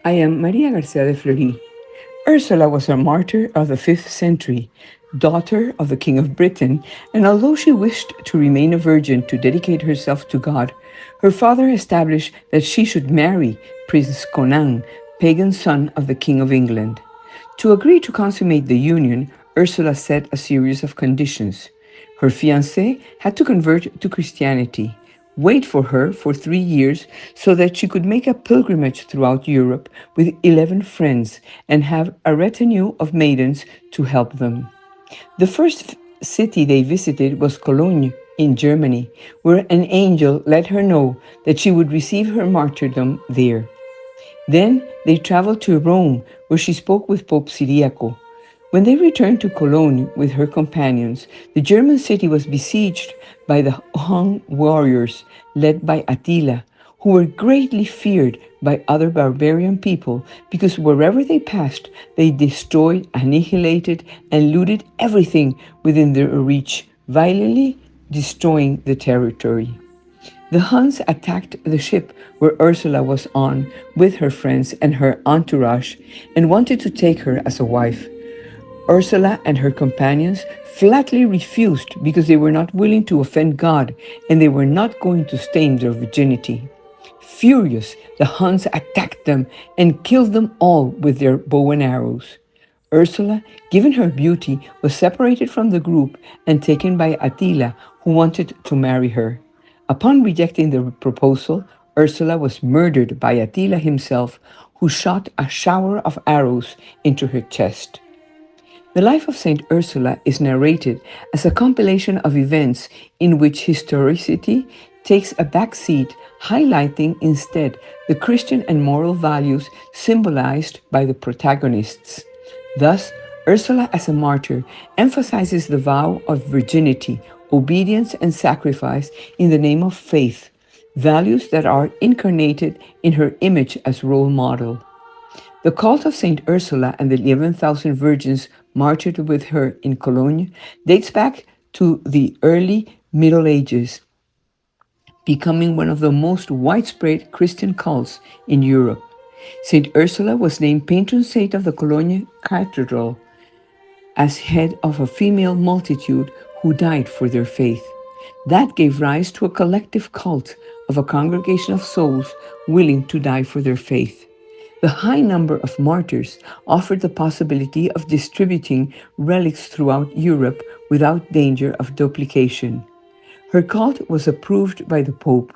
I am Maria Garcia de Fleury. Ursula was a martyr of the 5th century, daughter of the King of Britain, and although she wished to remain a virgin to dedicate herself to God, her father established that she should marry Prince Conan, pagan son of the King of England. To agree to consummate the union, Ursula set a series of conditions. Her fiancé had to convert to Christianity, wait for her for 3 years so that she could make a pilgrimage throughout Europe with 11 friends and have a retinue of maidens to help them. The first city they visited was Cologne in Germany, where an angel let her know that she would receive her martyrdom there. Then they traveled to Rome, where she spoke with Pope Syriaco. When they returned to Cologne with her companions, the German city was besieged by the Hun warriors led by Attila, who were greatly feared by other barbarian people because wherever they passed, they destroyed, annihilated, and looted everything within their reach, violently destroying the territory. The Huns attacked the ship where Ursula was on with her friends and her entourage and wanted to take her as a wife. Ursula and her companions flatly refused because they were not willing to offend God and they were not going to stain their virginity. Furious, the Huns attacked them and killed them all with their bow and arrows. Ursula, given her beauty, was separated from the group and taken by Attila, who wanted to marry her. Upon rejecting the proposal, Ursula was murdered by Attila himself, who shot a shower of arrows into her chest. The life of Saint Ursula is narrated as a compilation of events in which historicity takes a back seat, highlighting instead the Christian and moral values symbolized by the protagonists. Thus, Ursula as a martyr emphasizes the vow of virginity, obedience, and sacrifice in the name of faith, values that are incarnated in her image as role model. The cult of Saint Ursula and the 11,000 virgins martyred with her in Cologne dates back to the early Middle Ages, becoming one of the most widespread Christian cults in Europe. Saint Ursula was named patron saint of the Cologne Cathedral as head of a female multitude who died for their faith. That gave rise to a collective cult of a congregation of souls willing to die for their faith. The high number of martyrs offered the possibility of distributing relics throughout Europe without danger of duplication. Her cult was approved by the Pope.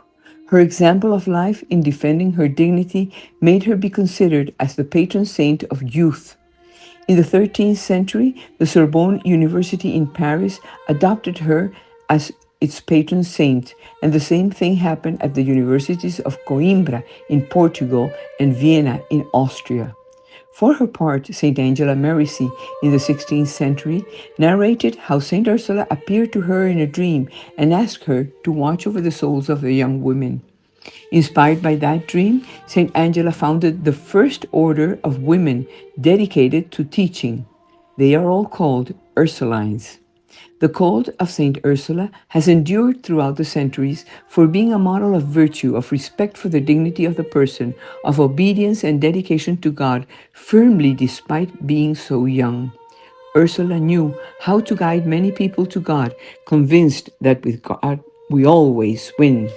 Her example of life in defending her dignity made her be considered as the patron saint of youth. In the 13th century, the Sorbonne University in Paris adopted her as its patron saint, and the same thing happened at the universities of Coimbra in Portugal and Vienna in Austria. For her part, Saint Angela Merici in the 16th century narrated how Saint Ursula appeared to her in a dream and asked her to watch over the souls of the young women. Inspired by that dream, Saint Angela founded the first order of women dedicated to teaching. They are all called Ursulines. The cult of Saint Ursula has endured throughout the centuries for being a model of virtue, of respect for the dignity of the person, of obedience and dedication to God, firmly despite being so young. Ursula knew how to guide many people to God, convinced that with God we always win.